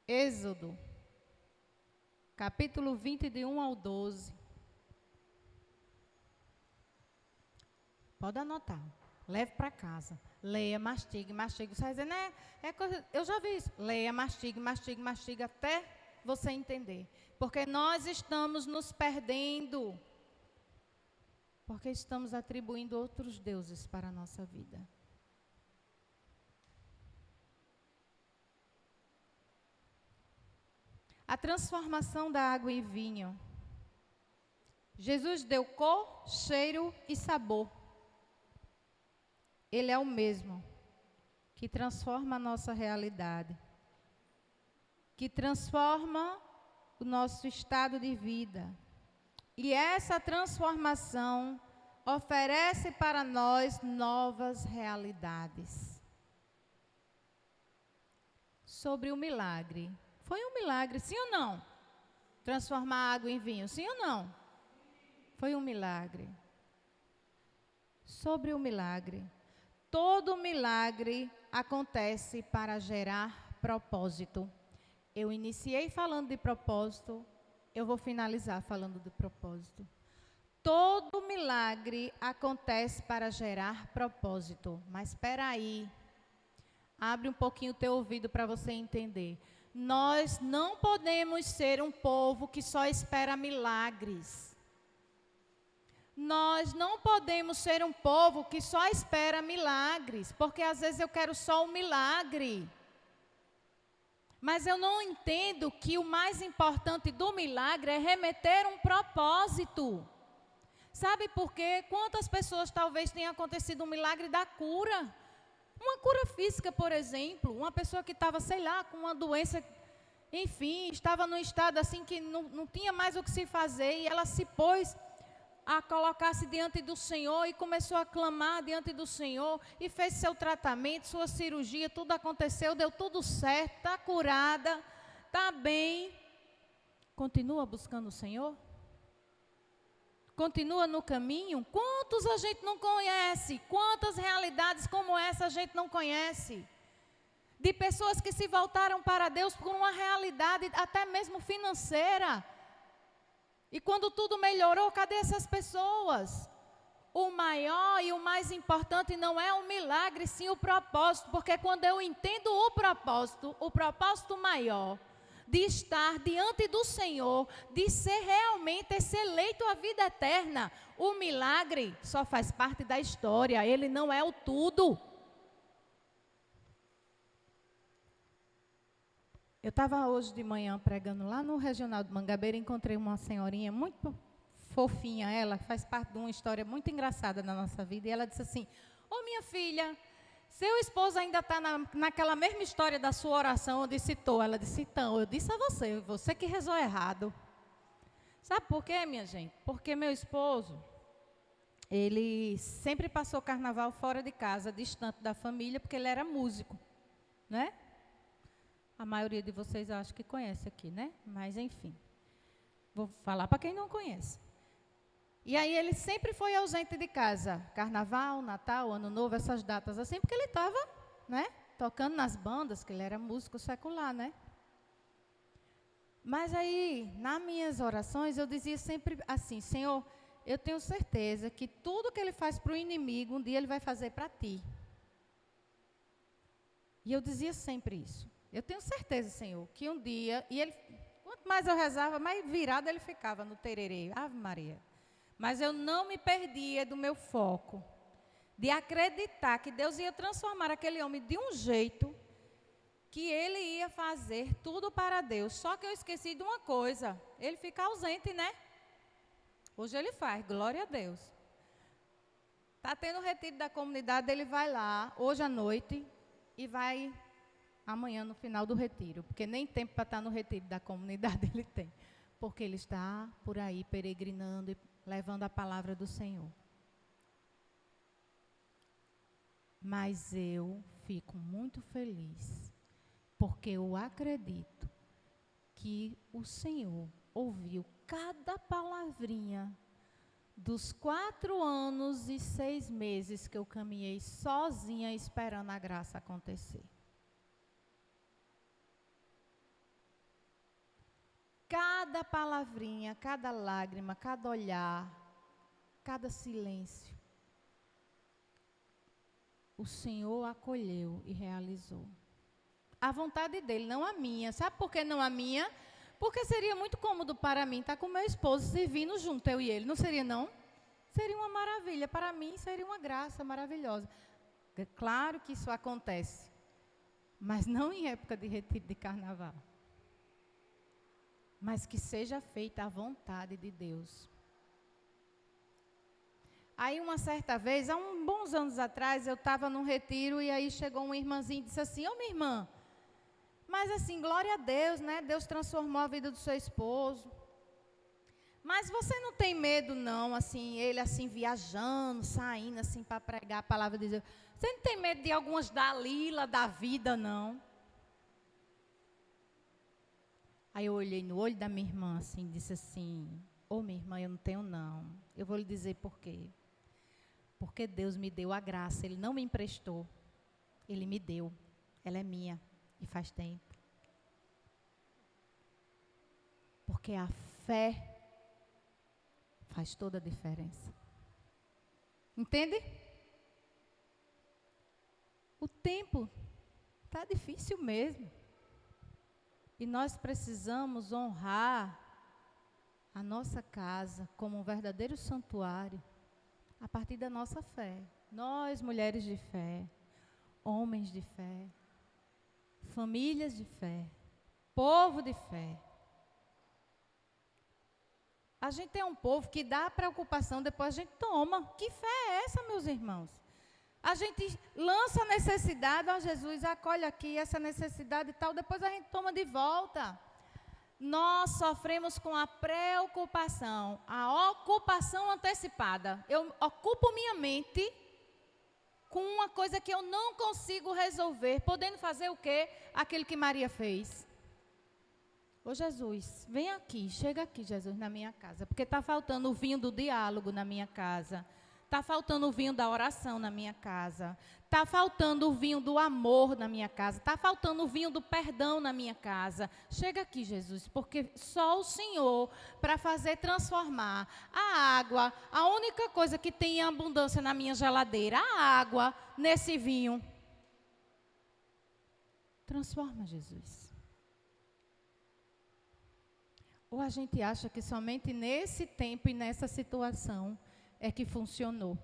Speaker 1: Êxodo, capítulo 20, de 1 ao 12. Pode anotar. Leve para casa. Leia, mastigue, mastigue. Você vai dizer, né? Eu já vi isso. Leia, mastigue, mastigue, mastigue, até você entender. Porque nós estamos nos perdendo. Porque estamos atribuindo outros deuses para a nossa vida. A transformação da água em vinho. Jesus deu cor, cheiro e sabor. Ele é o mesmo que transforma a nossa realidade, que transforma o nosso estado de vida. E essa transformação oferece para nós novas realidades. Sobre o milagre. Foi um milagre, sim ou não? Transformar água em vinho, sim ou não? Foi um milagre. Sobre o milagre. Todo milagre acontece para gerar propósito. Eu iniciei falando de propósito, eu vou finalizar falando de propósito. Todo milagre acontece para gerar propósito. Mas espera aí, abre um pouquinho o teu ouvido para você entender. Nós não podemos ser um povo que só espera milagres. Nós não podemos ser um povo que só espera milagres, porque às vezes eu quero só um milagre. Mas eu não entendo que o mais importante do milagre é remeter um propósito. Sabe por quê? Quantas pessoas talvez tenha acontecido um milagre da cura? Uma cura física, por exemplo. Uma pessoa que estava, sei lá, com uma doença, enfim, estava num estado assim que não tinha mais o que se fazer e ela se pôs a colocar-se diante do Senhor e começou a clamar diante do Senhor e fez seu tratamento, sua cirurgia, tudo aconteceu, deu tudo certo, está curada, está bem. Continua buscando o Senhor? Continua no caminho? Quantos a gente não conhece? Quantas realidades como essa a gente não conhece? De pessoas que se voltaram para Deus por uma realidade até mesmo financeira. E quando tudo melhorou, cadê essas pessoas? O maior e o mais importante não é o milagre, sim o propósito. Porque quando eu entendo o propósito maior, de estar diante do Senhor, de ser realmente esse eleito à vida eterna, o milagre só faz parte da história, ele não é o tudo. Eu estava hoje de manhã pregando lá no Regional de Mangabeira, encontrei uma senhorinha muito fofinha, ela faz parte de uma história muito engraçada na nossa vida, e ela disse assim, ô minha filha, seu esposo ainda está naquela mesma história da sua oração onde citou. Ela disse, então, eu disse a você que rezou errado. Sabe por quê, minha gente? Porque meu esposo, ele sempre passou carnaval fora de casa, distante da família, porque ele era músico, né? A maioria de vocês eu acho que conhece aqui, né? Mas enfim, vou falar para quem não conhece. E aí ele sempre foi ausente de casa. Carnaval, Natal, Ano Novo, essas datas assim, porque ele estava, né, tocando nas bandas, que ele era músico secular, né? Mas aí, nas minhas orações, eu dizia sempre assim: Senhor, eu tenho certeza que tudo que ele faz para o inimigo, um dia ele vai fazer para ti. E eu dizia sempre isso. Eu tenho certeza, Senhor, que um dia... E ele, quanto mais eu rezava, mais virado ele ficava no tererê. Ave Maria. Mas eu não me perdia do meu foco, de acreditar que Deus ia transformar aquele homem de um jeito que ele ia fazer tudo para Deus. Só que eu esqueci de uma coisa: ele fica ausente, né? Hoje ele faz, glória a Deus. Está tendo retiro da comunidade, ele vai lá, hoje à noite, e vai amanhã no final do retiro. Porque nem tempo para estar no retiro da comunidade ele tem. Porque ele está por aí peregrinando e levando a palavra do Senhor. Mas eu fico muito feliz, porque eu acredito que o Senhor ouviu cada palavrinha dos 4 anos e 6 meses que eu caminhei sozinha esperando a graça acontecer. Cada palavrinha, cada lágrima, cada olhar, cada silêncio, o Senhor acolheu e realizou. A vontade dele, não a minha. Sabe por que não a minha? Porque seria muito cômodo para mim estar com meu esposo servindo junto, eu e ele. Não seria, não? Seria uma maravilha. Para mim, seria uma graça maravilhosa. É claro que isso acontece, mas não em época de retiro de carnaval. Mas que seja feita a vontade de Deus. Aí, uma certa vez, há uns bons anos atrás, eu estava num retiro e aí chegou uma irmãzinha e disse assim: ô minha irmã, mas assim, glória a Deus, né? Deus transformou a vida do seu esposo. Mas você não tem medo, não, assim, ele assim, viajando, saindo assim para pregar a palavra de Deus. Você não tem medo de algumas Dalila da vida, não? Aí eu olhei no olho da minha irmã assim, disse assim: ô minha irmã, eu não tenho não. Eu vou lhe dizer por quê. Porque Deus me deu a graça, Ele não me emprestou. Ele me deu, ela é minha e faz tempo. Porque a fé faz toda a diferença. Entende? O tempo está difícil mesmo. E nós precisamos honrar a nossa casa como um verdadeiro santuário a partir da nossa fé. Nós, mulheres de fé, homens de fé, famílias de fé, povo de fé. A gente é um povo que dá preocupação, depois a gente toma. Que fé é essa, meus irmãos? A gente lança a necessidade, ó Jesus, acolhe aqui essa necessidade e tal, depois a gente toma de volta. Nós sofremos com a preocupação, a ocupação antecipada. Eu ocupo minha mente com uma coisa que eu não consigo resolver, podendo fazer o quê? Aquilo que Maria fez. Ô Jesus, vem aqui, chega aqui, Jesus, na minha casa, porque está faltando o vinho do diálogo na minha casa. Está faltando o vinho da oração na minha casa. Está faltando o vinho do amor na minha casa. Está faltando o vinho do perdão na minha casa. Chega aqui, Jesus, porque só o Senhor para fazer transformar a água, a única coisa que tem em abundância na minha geladeira, a água nesse vinho. Transforma, Jesus. Ou a gente acha que somente nesse tempo e nessa situação é que funcionou.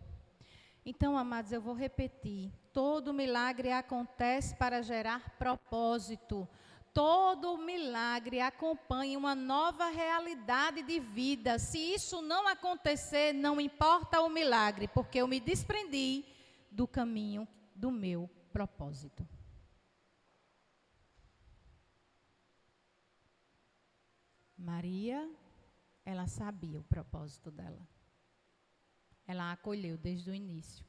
Speaker 1: Então, amados, eu vou repetir. Todo milagre acontece para gerar propósito. Todo milagre acompanha uma nova realidade de vida. Se isso não acontecer, não importa o milagre, porque eu me desprendi do caminho do meu propósito. Maria, ela sabia o propósito dela. Ela acolheu desde o início.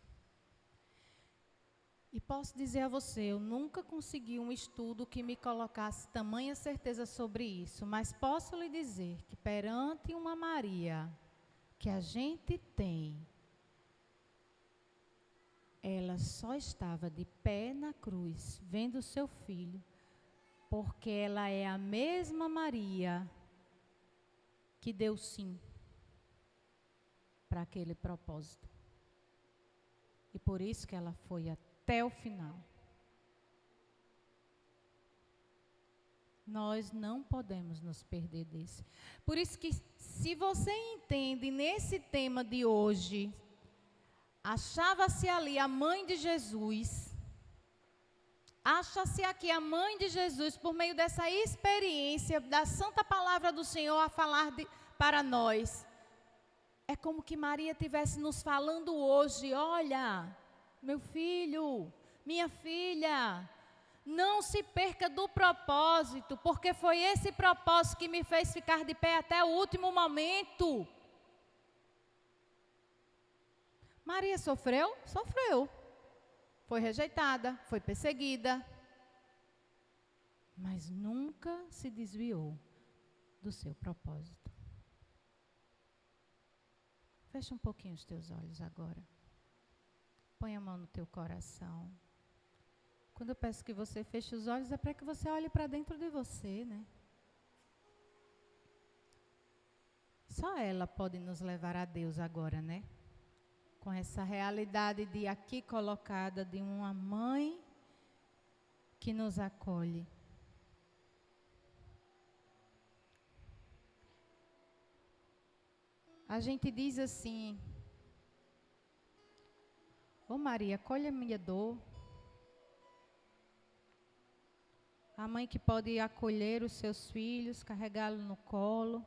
Speaker 1: E posso dizer a você, eu nunca consegui um estudo que me colocasse tamanha certeza sobre isso, mas posso lhe dizer que perante uma Maria que a gente tem, ela só estava de pé na cruz, vendo o seu filho, porque ela é a mesma Maria que deu sim para aquele propósito. E por isso que ela foi até o final. Nós não podemos nos perder desse. Por isso que, se você entende nesse tema de hoje, achava-se ali a mãe de Jesus, acha-se aqui a mãe de Jesus, por meio dessa experiência da santa palavra do Senhor a falar para nós. É como que Maria estivesse nos falando hoje: olha, meu filho, minha filha, não se perca do propósito, porque foi esse propósito que me fez ficar de pé até o último momento. Maria sofreu? Sofreu. Foi rejeitada, foi perseguida, mas nunca se desviou do seu propósito. Fecha um pouquinho os teus olhos agora. Põe a mão no teu coração. Quando eu peço que você feche os olhos, é para que você olhe para dentro de você, né? Só ela pode nos levar a Deus agora, né? Com essa realidade de aqui colocada, de uma mãe que nos acolhe. A gente diz assim: ô Maria, acolhe a minha dor. A mãe que pode acolher os seus filhos, carregá-los no colo.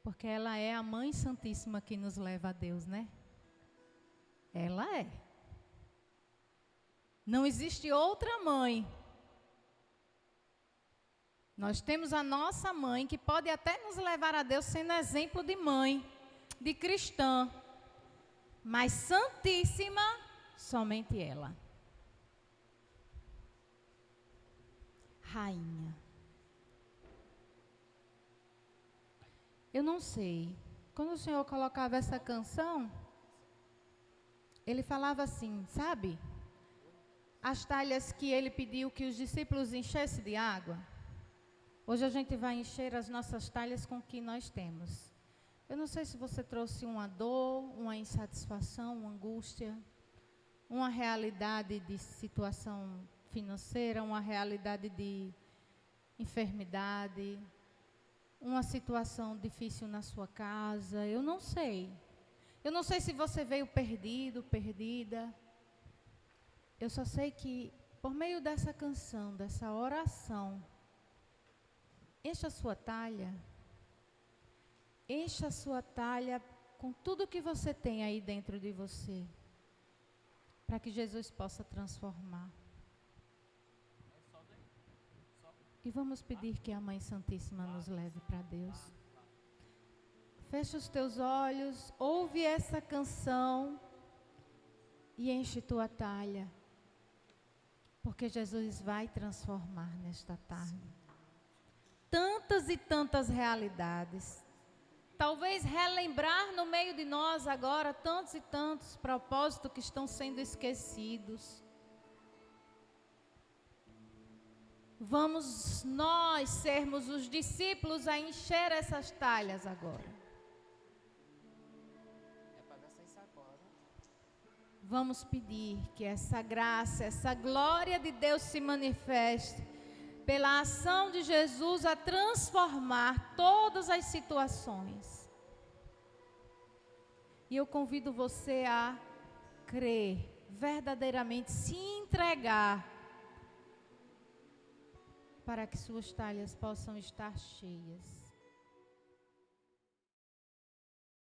Speaker 1: Porque ela é a Mãe Santíssima que nos leva a Deus, né? Ela é. Não existe outra mãe. Nós temos a nossa mãe, que pode até nos levar a Deus sendo exemplo de mãe, de cristã. Mas santíssima, somente ela. Rainha. Eu não sei. Quando o Senhor colocava essa canção, Ele falava assim, sabe? As talhas que Ele pediu que os discípulos enchessem de água. Hoje a gente vai encher as nossas talhas com o que nós temos. Eu não sei se você trouxe uma dor, uma insatisfação, uma angústia, uma realidade de situação financeira, uma realidade de enfermidade, uma situação difícil na sua casa. Eu não sei. Eu não sei se você veio perdido, perdida. Eu só sei que, por meio dessa canção, dessa oração, encha a sua talha. Encha a sua talha com tudo que você tem aí dentro de você, para que Jesus possa transformar. E vamos pedir que a Mãe Santíssima nos leve para Deus. Fecha os teus olhos, ouve essa canção e enche tua talha, porque Jesus vai transformar nesta tarde. Tantas e tantas realidades. Talvez relembrar no meio de nós agora tantos e tantos propósitos que estão sendo esquecidos. Vamos nós sermos os discípulos a encher essas talhas agora. Vamos pedir que essa graça, essa glória de Deus se manifeste pela ação de Jesus a transformar todas as situações. E eu convido você a crer, verdadeiramente se entregar, para que suas talhas possam estar cheias.